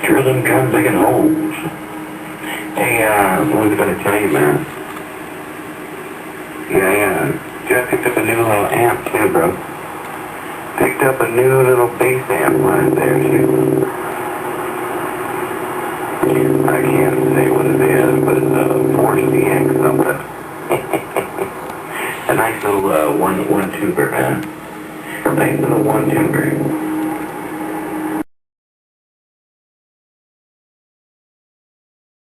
Drill them guns digging holes. Hey, I was going to tell you, man. Yeah, just picked up a new little amp too, bro. Picked up a new little bass amp right there, too. I can't say what it is, but it's a 4CX something. A nice little one tuber, man. A nice little one tuber.